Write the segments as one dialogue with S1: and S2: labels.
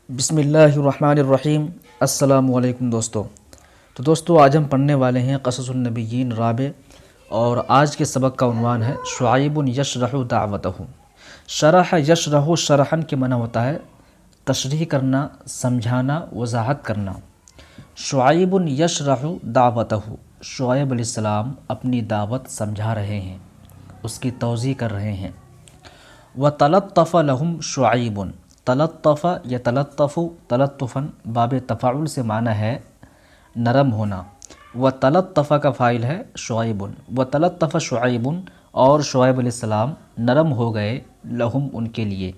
S1: بسم اللہ الرحمن الرحیم۔ السلام علیکم دوستو آج ہم پڑھنے والے ہیں قصص رابع، اور آج کے سبق کا عنوان ہے شعیب یشرح دعوتہ۔ شرح یشرح، شرحن کے معنی ہوتا ہے تشریح کرنا، سمجھانا، وضاحت کرنا۔ شعیب یشرح دعوتہ، شعیب علیہ السلام اپنی دعوت سمجھا رہے ہیں، اس کی توضیح کر رہے ہیں۔ وَتَلَطَّفَ لَهُمْ شُعَيْبٌ، تلطف یا تلطف، تلطفاً باب تفاعل سے معنی ہے نرم ہونا۔ وَتَلَطَّفَ کا فاعل ہے شعیب، وَتَلَطَّفَ شعیب، اور شعیب علیہ السلام نرم ہو گئے، لہم ان کے لیے،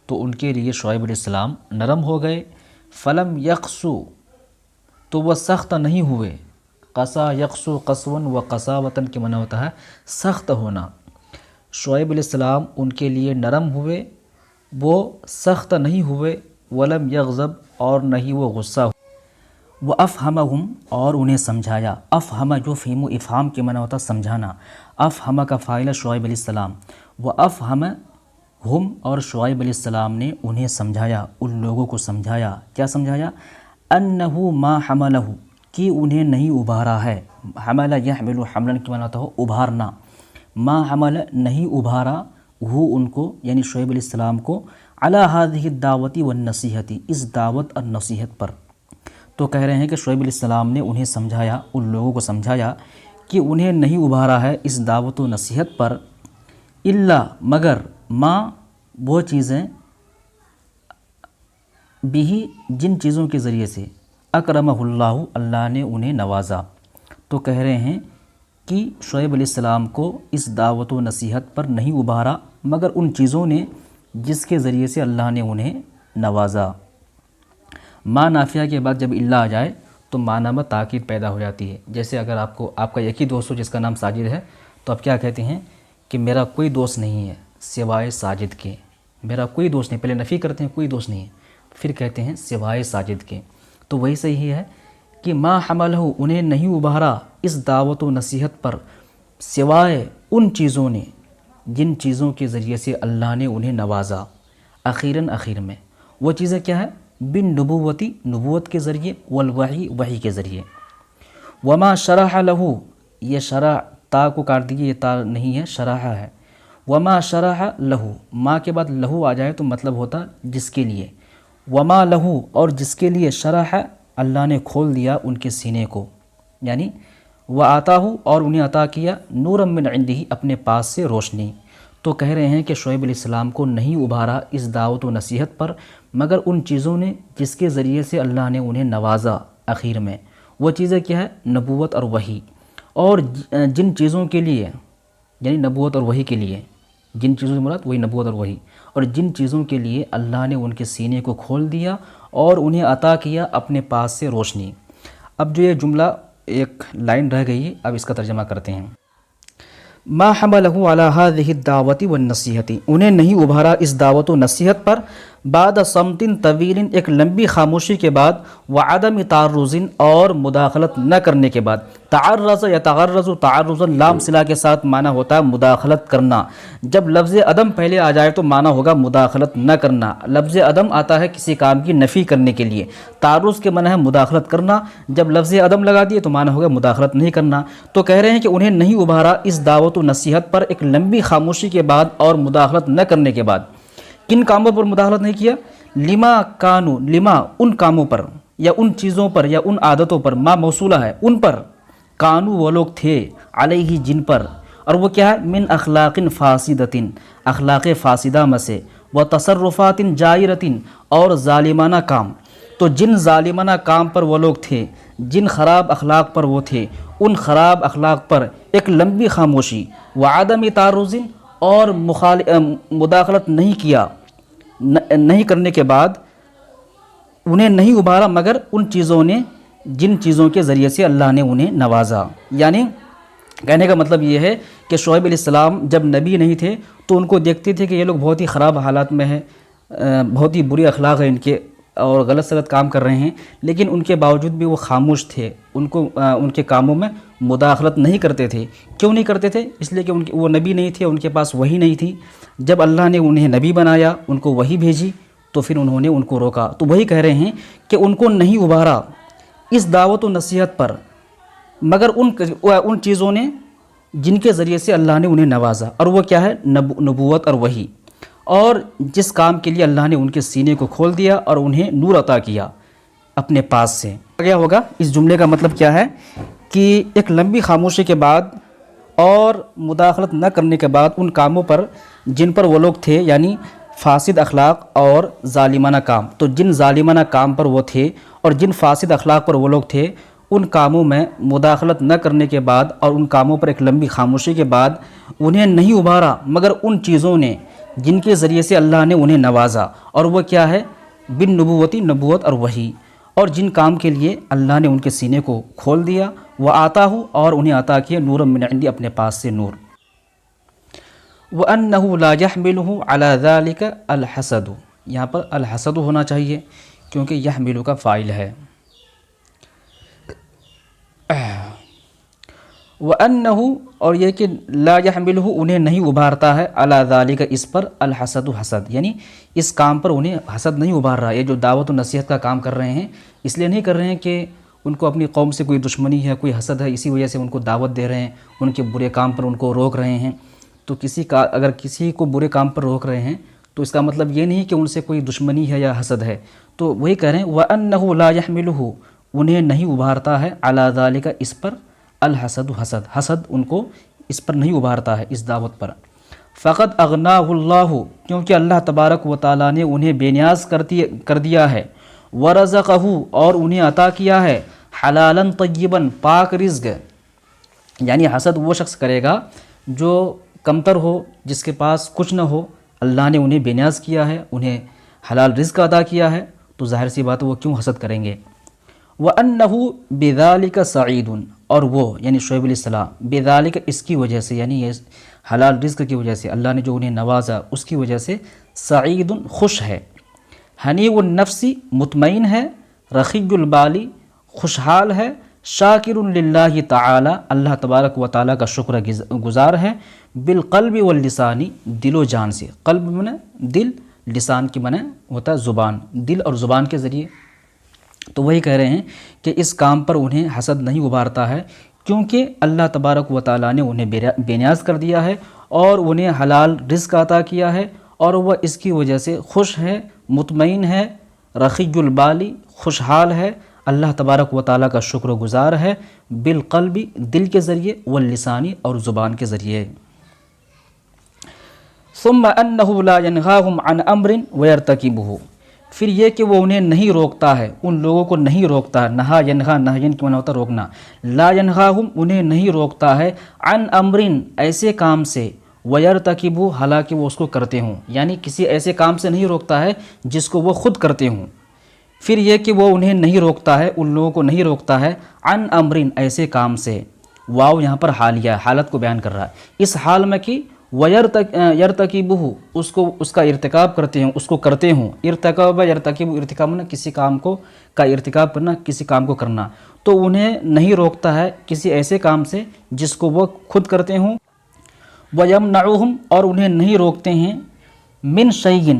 S1: تو ان کے لیے شعیب علیہ السلام نرم ہو گئے۔ فلم یقسو، تو وہ سخت نہیں ہوئے۔ قسا یقسو قسون و قساوتاً کے معنی ہوتا ہے سخت ہونا۔ شعیب علیہ السلام ان کے لیے نرم ہوئے، وہ سخت نہیں ہوئے۔ ولم یغضب، اور نہیں وہ غصہ ہوئے۔ وَأَفْهَمَهُمْ، اور انہیں سمجھایا۔ افہم جو فہم و افہام کے معنی ہوتا ہے سمجھانا۔ افہم کا فاعل ہے شعیب علیہ السلام۔ وَأَفْهَمَهُمْ، اور شعیب علیہ السلام نے انہیں سمجھایا، ان لوگوں کو سمجھایا۔ کیا سمجھایا؟ أَنَّهُ مَا حَمَلَهُ، کہ انہیں نہیں ابھارا ہے۔ حمل یحمل حملاً کے معنی ہوتا ہے ابھارنا۔ ما حمل، نہیں ابھارا، وہ ان کو یعنی شعیب علیہ السلام کو، علی هذه الدعوت والنصیحت، اس دعوت اور نصیحت پر۔ تو کہہ رہے ہیں کہ شعیب علیہ السلام نے انہیں سمجھایا، ان لوگوں کو سمجھایا کہ انہیں نہیں ابھارا ہے اس دعوت و نصیحت پر، الا مگر، ما وہ چیزیں، بھی جن چیزوں کے ذریعے سے، اکرمہ اللہ، اللہ نے انہیں نوازا۔ تو کہہ رہے ہیں کہ شعیب علیہ السلام کو اس دعوت و نصیحت پر نہیں ابھارا مگر ان چیزوں نے جس کے ذریعے سے اللہ نے انہیں نوازا۔ ما نافیہ کے بعد جب الا آ جائے تو معنی میں تاکید پیدا ہو جاتی ہے۔ جیسے اگر آپ کا ایک ہی دوست ہو جس کا نام ساجد ہے، تو آپ کیا کہتے ہیں کہ میرا کوئی دوست نہیں ہے سوائے ساجد کے، میرا کوئی دوست نہیں، پہلے نفی کرتے ہیں کوئی دوست نہیں ہے، پھر کہتے ہیں سوائے ساجد کے۔ تو وہی صحیح ہے کہ ما حملہ، انہیں نہیں ابھارا اس دعوت و نصیحت پر، سوائے ان چیزوں نے جن چیزوں کے ذریعے سے اللہ نے انہیں نوازا۔ اخیراً، اخیر میں، وہ چیزیں کیا ہے؟ بالنبوتی، نبوت کے ذریعے، والوحی، وحی کے ذریعے۔ وما شرح لہ، یہ شرح تا کو کاٹ دیجیے، یہ تا نہیں ہے، شرح ہے۔ وما شرح لہ، ما کے بعد لہو آ جائے تو مطلب ہوتا جس کے لیے۔ وما لہو، اور جس کے لیے شرح، اللہ نے کھول دیا ان کے سینے کو، یعنی وآتاہ، اور انہیں عطا کیا، نورا من عندہ، اپنے پاس سے روشنی۔ تو کہہ رہے ہیں کہ شعیب علیہ السلام کو نہیں ابھارا اس دعوت و نصیحت پر مگر ان چیزوں نے جس کے ذریعے سے اللہ نے انہیں نوازا۔ اخیر میں وہ چیزیں کیا ہے؟ نبوت اور وحی۔ اور جن چیزوں کے لیے، یعنی نبوت اور وحی کے لیے، جن چیزوں سے مراد وہی نبوت اور وحی، اور جن چیزوں کے لیے اللہ نے ان کے سینے کو کھول دیا اور انہیں عطا کیا اپنے پاس سے روشنی۔ اب جو یہ جملہ ایک لائن رہ گئی، اب اس کا ترجمہ کرتے ہیں۔ ما حملہ علی هذه الدعوت والنصیحت، انہیں نہیں ابھارا اس دعوت و نصیحت پر، بعد صمت طویل، ایک لمبی خاموشی کے بعد، وعدم تعرض، اور مداخلت نہ کرنے کے بعد۔ تعرض یا تعرض، تعرض لام صلہ کے ساتھ معنی ہوتا ہے مداخلت کرنا۔ جب لفظ عدم پہلے آ جائے تو معنی ہوگا مداخلت نہ کرنا۔ لفظ عدم آتا ہے کسی کام کی نفی کرنے کے لیے، تعرض کے معنی ہے مداخلت کرنا، جب لفظ عدم لگا دیے تو معنی ہوگا مداخلت نہیں کرنا۔ تو کہہ رہے ہیں کہ انہیں نہیں ابھارا اس دعوت و نصیحت پر ایک لمبی خاموشی کے بعد اور مداخلت نہ کرنے کے بعد۔ کن کاموں پر مداخلت نہیں کیا؟ لما کانو، لما ان کاموں پر یا ان چیزوں پر یا ان عادتوں پر، ما موصولہ ہے، ان پر، کانو وہ لوگ تھے، علیہ جن پر، اور وہ کیا ہے؟ من اخلاق فاسدۃ، اخلاق فاسدہ میں سے، و تصرفات جائرۃ، اور ظالمانہ کام۔ تو جن ظالمانہ کام پر وہ لوگ تھے، جن خراب اخلاق پر وہ تھے، ان خراب اخلاق پر ایک لمبی خاموشی، وعدم تعرض، اور مداخلت نہیں کیا، نہیں کرنے کے بعد انہیں نہیں ابھارا مگر ان چیزوں نے جن چیزوں کے ذریعے سے اللہ نے انہیں نوازا۔ یعنی کہنے کا مطلب یہ ہے کہ شعیب علیہ السلام جب نبی نہیں تھے تو ان کو دیکھتے تھے کہ یہ لوگ بہت ہی خراب حالات میں ہیں، بہت ہی بری اخلاق ہیں ان کے، اور غلط سلط کام کر رہے ہیں، لیکن ان کے باوجود بھی وہ خاموش تھے، ان کے کاموں میں مداخلت نہیں کرتے تھے۔ کیوں نہیں کرتے تھے؟ اس لیے کہ وہ نبی نہیں تھے، ان کے پاس وحی نہیں تھی۔ جب اللہ نے انہیں نبی بنایا، ان کو وحی بھیجی، تو پھر انہوں نے ان کو روکا۔ تو وہی کہہ رہے ہیں کہ ان کو نہیں ابھارا اس دعوت و نصیحت پر مگر ان چیزوں نے جن کے ذریعے سے اللہ نے انہیں نوازا، اور وہ کیا ہے؟ نبوت اور وحی، اور جس کام کے لیے اللہ نے ان کے سینے کو کھول دیا اور انہیں نور عطا کیا اپنے پاس سے۔ کیا ہوگا؟ اس جملے کا مطلب کیا ہے کہ ایک لمبی خاموشی کے بعد اور مداخلت نہ کرنے کے بعد ان کاموں پر جن پر وہ لوگ تھے، یعنی فاسد اخلاق اور ظالمانہ کام، تو جن ظالمانہ کام پر وہ تھے اور جن فاسد اخلاق پر وہ لوگ تھے، ان کاموں میں مداخلت نہ کرنے کے بعد اور ان کاموں پر ایک لمبی خاموشی کے بعد انہیں نہیں ابھارا مگر ان چیزوں نے جن کے ذریعے سے اللہ نے انہیں نوازا، اور وہ کیا ہے؟ بالنبوتی، نبوت اور وحی، اور جن کام کے لیے اللہ نے ان کے سینے کو کھول دیا، وہ آتا ہوں اور انہیں عطا کیا نور من عندی، اپنے پاس سے نور۔ وَأَنَّهُ لَا يَحْمِلُهُ عَلَى ذَلِكَ الْحَسَدُ، یہاں پر الحسد ہونا چاہیے کیونکہ یحملو کا فاعل ہے۔ وَأَنَّهُ، اور یہ کہ لا يحملہ، انہیں نہیں ابھارتا ہے علی ذالک، اس پر الحسد، حسد، یعنی اس کام پر انہیں حسد نہیں ابھار رہا۔ یہ جو دعوت و نصیحت کا کام کر رہے ہیں اس لیے نہیں کر رہے ہیں کہ ان کو اپنی قوم سے کوئی دشمنی ہے، کوئی حسد ہے، اسی وجہ سے ان کو دعوت دے رہے ہیں، ان کے برے کام پر ان کو روک رہے ہیں۔ تو اگر کسی کو برے کام پر روک رہے ہیں تو اس کا مطلب یہ نہیں کہ ان سے کوئی دشمنی ہے یا حسد ہے۔ تو وہی کہہ رہے ہیں وَأَنَّهُ لَا يَحْمِلُهُ، انہیں نہیں ابھارتا ہے علی ذالک، اس پر الحسد، حسد، حسد ان کو اس پر نہیں ابھارتا ہے، اس دعوت پر۔ فقط اغناہ اللہ، کیونکہ اللہ تبارک و تعالیٰ نے انہیں بے نیاز کر دیا ہے، ورزقہ، اور انہیں عطا کیا ہے حلالا طیبا، پاک رزق، یعنی حسد وہ شخص کرے گا جو کمتر ہو، جس کے پاس کچھ نہ ہو، اللہ نے انہیں بے نیاز کیا ہے، انہیں حلال رزق عطا کیا ہے، تو ظاہر سی بات ہے وہ کیوں حسد کریں گے۔ وَأَنَّهُ بِذَلِكَ سَعِيدٌ، اور وہ یعنی شعیب علیہ السلام، بِذَلِكَ، اس کی وجہ سے، یعنی یہ حلال رزق کی وجہ سے، اللہ نے جو انہیں نوازا اس کی وجہ سے، سعید، خوش ہے، حنیء النفس، مطمئن ہے، رخی البالی، خوشحال ہے، شاکر للہ تعالی، اللہ تبارک و تعالیٰ کا شکر گزار ہے، بالقلب واللسان، دل و جان سے، قلب معنی دل، لسان کی معنی ہوتا ہے زبان، دل اور زبان کے ذریعے۔ تو وہی کہہ رہے ہیں کہ اس کام پر انہیں حسد نہیں ابھارتا ہے کیونکہ اللہ تبارک و تعالیٰ نے انہیں بے نیاز کر دیا ہے اور انہیں حلال رزق عطا کیا ہے، اور وہ اس کی وجہ سے خوش ہے، مطمئن ہے، رخی البالی، خوشحال ہے، اللہ تبارک و تعالیٰ کا شکر گزار ہے، بالقلب، دل کے ذریعے، واللسانی، اور زبان کے ذریعے۔ ثم انہ لا ینہاہم عن امر ویرتکبہ، پھر یہ کہ وہ انہیں نہیں روکتا ہے، ان لوگوں کو نہیں روکتا ہے، نہا ینہا، نہین کی معنی ہوتا ہے روکنا، لا ینہاہم، انہیں نہیں روکتا ہے، عن امر، ایسے کام سے، ویرتکبہ، حالانکہ وہ اس کو کرتے ہوں، یعنی کسی ایسے کام سے نہیں روکتا ہے جس کو وہ خود کرتے ہوں۔ پھر یہ کہ وہ انہیں نہیں روکتا ہے، ان لوگوں کو نہیں روکتا ہے، عن امر، ایسے کام سے، واو یہاں پر حالیہ، حالت کو بیان کر رہا ہے، اس حال میں کہ یرتکبہ، اس کا ارتکاب کرتے ہیں، اس کو کرتے ہوں، ارتکاب، یرتکب، ارتکاب میں کسی کام کا ارتکاب کرنا، کسی کام کو کرنا، تو انہیں نہیں روکتا ہے کسی ایسے کام سے جس کو وہ خود کرتے ہوں، وَيَمْنَعُهُمْ، اور انہیں نہیں روکتے ہیں، من شیء،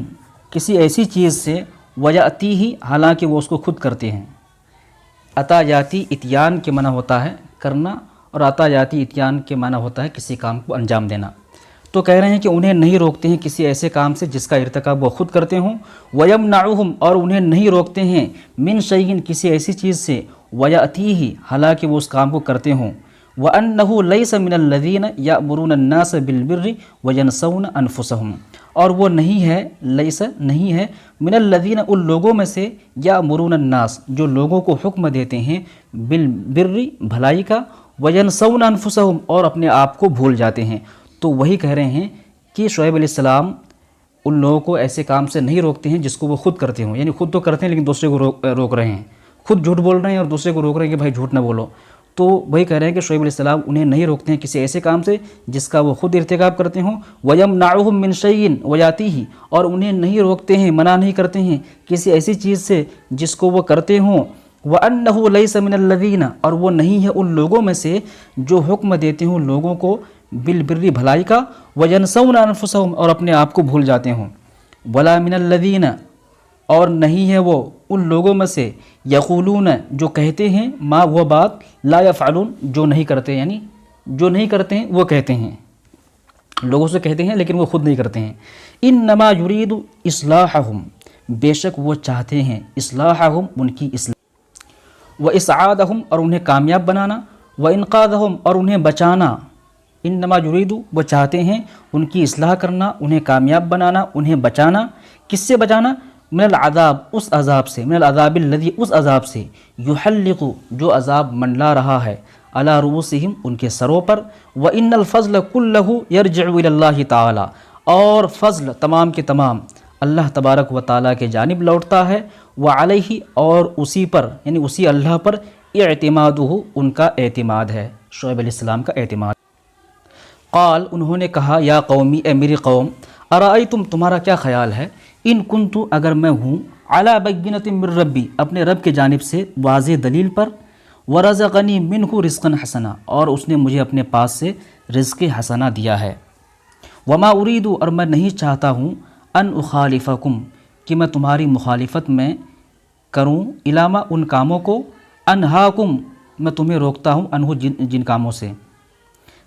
S1: کسی ایسی چیز سے، وَيَأْتِيهِ، حالانکہ وہ اس کو خود کرتے ہیں۔ عطا یاتی، اتیان کے معنی ہوتا ہے کرنا، اور عطا یاتی، اتیان کے معنی ہوتا ہے کسی کام کو انجام دینا۔ تو کہہ رہے ہیں کہ انہیں نہیں روکتے ہیں کسی ایسے کام سے جس کا ارتکاب وہ خود کرتے ہوں، وَيَمْنَعُهُمْ، اور انہیں نہیں روکتے ہیں، من شیء، کسی ایسی چیز سے، وَيَأْتِيهِ، حالانکہ وہ اس کام کو کرتے ہوں، وَأَنَّهُ لَيْسَ مِنَ الَّذِينَ يَأْمُرُونَ النَّاسَ بِالْبِرِّ وَيَنْسَوْنَ أَنفُسَهُمْ، اور وہ نہیں ہے، لیس نہیں ہے، من الذین، ان لوگوں میں سے، یامرون الناس، جو لوگوں کو حکم دیتے ہیں، بالبر، بھلائی کا، وینسون انفسہم، اور اپنے آپ کو بھول جاتے ہیں۔ تو وہی کہہ رہے ہیں کہ شعیب علیہ السلام ان لوگوں کو ایسے کام سے نہیں روکتے ہیں جس کو وہ خود کرتے ہوں، یعنی خود تو کرتے ہیں لیکن دوسرے کو روک رہے ہیں، خود جھوٹ بول رہے ہیں اور دوسرے کو روک رہے ہیں کہ بھائی جھوٹ نہ بولو۔ تو وہی کہہ رہے ہیں کہ شعیب علیہ السلام انہیں نہیں روکتے ہیں کسی ایسے کام سے جس کا وہ خود ارتکاب کرتے ہوں، وَيَمْنَعُهُمْ مِنْ شَيْءٍ وَيَأْتِيهِ، اور انہیں نہیں روکتے ہیں، منع نہیں کرتے ہیں کسی ایسی چیز سے جس کو وہ کرتے ہوں، وَأَنَّهُ لَيْسَ مِنَ الَّذِينَ، اور وہ نہیں ہے ان لوگوں میں سے جو حکم دیتے ہوں لوگوں کو، بالبر، بھلائی کا، وَيَنْسَوْنَ أَنفُسَهُمْ، اور اپنے آپ کو بھول جاتے ہوں، وَلَا مِنَ الَّذِينَ، اور نہیں ہے وہ ان لوگوں میں سے یقولون جو کہتے ہیں ما وہ بات لا یفعلون جو نہیں کرتے، یعنی جو نہیں کرتے ہیں وہ کہتے ہیں، لوگوں سے کہتے ہیں لیکن وہ خود نہیں کرتے ہیں۔ انما یرید اصلاحہم بے شک وہ چاہتے ہیں اصلاحہم ان کی اصلاح، و اسعادہم اور انہیں کامیاب بنانا، و انقاذہم اور انہیں بچانا۔ انما یرید وہ چاہتے ہیں ان کی اصلاح کرنا، انہیں کامیاب بنانا، انہیں بچانا۔ کس سے بچانا؟ من العذاب اس عذاب سے، من العذاب الذی اس عذاب سے، یحلق جو عذاب منڈلا رہا ہے، علی رؤوسہم ان کے سروں پر، وان الفضل کلہ یرجع الی اللہ تعالی اور فضل تمام کے تمام اللہ تبارک و تعالیٰ کے جانب لوٹتا ہے، وعلیہ اور اسی پر یعنی اسی اللہ پر اعتمادہ ان کا اعتماد ہے، شعیب علیہ السلام کا اعتماد۔ قال انہوں نے کہا یا قومی اے میری قوم، ارائیتم تمہارا کیا خیال ہے، ان کنتو اگر میں ہوں علی بینۃ من ربی اپنے رب کی جانب سے واضح دلیل پر، ورزقنی منہ رزقا حسنا اور اس نے مجھے اپنے پاس سے رزق حسنا دیا ہے، وما ارید اور میں نہیں چاہتا ہوں ان اخالفکم کہ میں تمہاری مخالفت میں کروں، علامہ ان کاموں کو، انہاکم میں تمہیں روکتا ہوں، انہو جن کاموں سے۔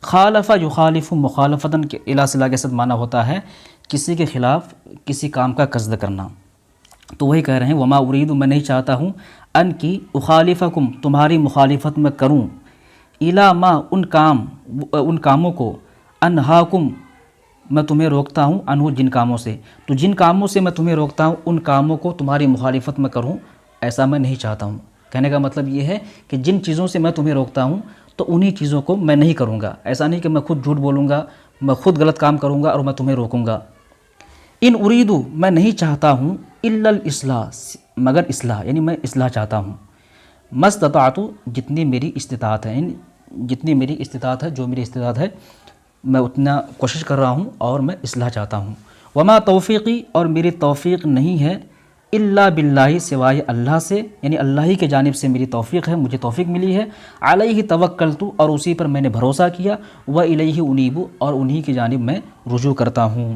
S1: خالف یخالف مخالفتاً کے الا صلاح کے ساتھ معنی ہوتا ہے کسی کے خلاف کسی کام کا قصد کرنا، تو وہی کہہ رہے ہیں وما ارید میں نہیں چاہتا ہوں ان کی اخالفکم تمہاری مخالفت میں کروں، الا ما ان کاموں کو، انہاکم میں تمہیں روکتا ہوں، انہو جن کاموں سے، تو جن کاموں سے میں تمہیں روکتا ہوں ان کاموں کو تمہاری مخالفت میں کروں، ایسا میں نہیں چاہتا ہوں۔ کہنے کا مطلب یہ ہے کہ جن چیزوں سے میں تمہیں روکتا ہوں تو انہی چیزوں کو میں نہیں کروں گا، ایسا نہیں کہ میں خود جھوٹ بولوں گا، میں خود غلط کام کروں گا اور میں تمہیں روکوں گا۔ ان اریدو میں نہیں چاہتا ہوں الا الاصلاح مگر اصلاح، یعنی میں اصلاح چاہتا ہوں، مستطاعت جتنی میری استطاعت ہے، یعنی جتنی میری استطاعت ہے، جو میری استطاعت ہے میں اتنا کوشش کر رہا ہوں اور میں اصلاح چاہتا ہوں۔ وما توفیقی اور میری توفیق نہیں ہے الا باللہ سوائے اللہ سے، یعنی اللہ ہی کے جانب سے میری توفیق ہے، مجھے توفیق ملی ہے، علیہ توکلت اور اسی پر میں نے بھروسہ کیا، والیہ انیب اور انہی کی جانب میں رجوع کرتا ہوں۔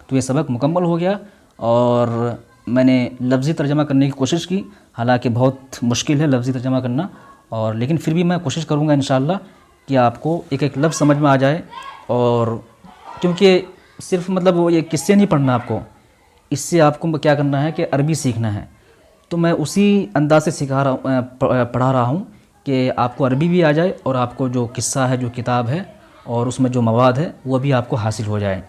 S1: تو یہ سبق مکمل ہو گیا اور میں نے لفظی ترجمہ کرنے کی کوشش کی، حالانکہ بہت مشکل ہے لفظی ترجمہ کرنا، اور لیکن پھر بھی میں کوشش کروں گا انشاءاللہ کہ آپ کو ایک ایک لفظ سمجھ میں آ جائے، اور کیونکہ صرف مطلب وہ یہ قصے نہیں پڑھنا آپ کو، اس سے آپ کو کیا کرنا ہے کہ عربی سیکھنا ہے، تو میں اسی انداز سے پڑھا رہا ہوں کہ آپ کو عربی بھی آ جائے اور آپ کو جو قصہ ہے، جو کتاب ہے اور اس میں جو مواد ہے وہ بھی آپ کو حاصل ہو جائے۔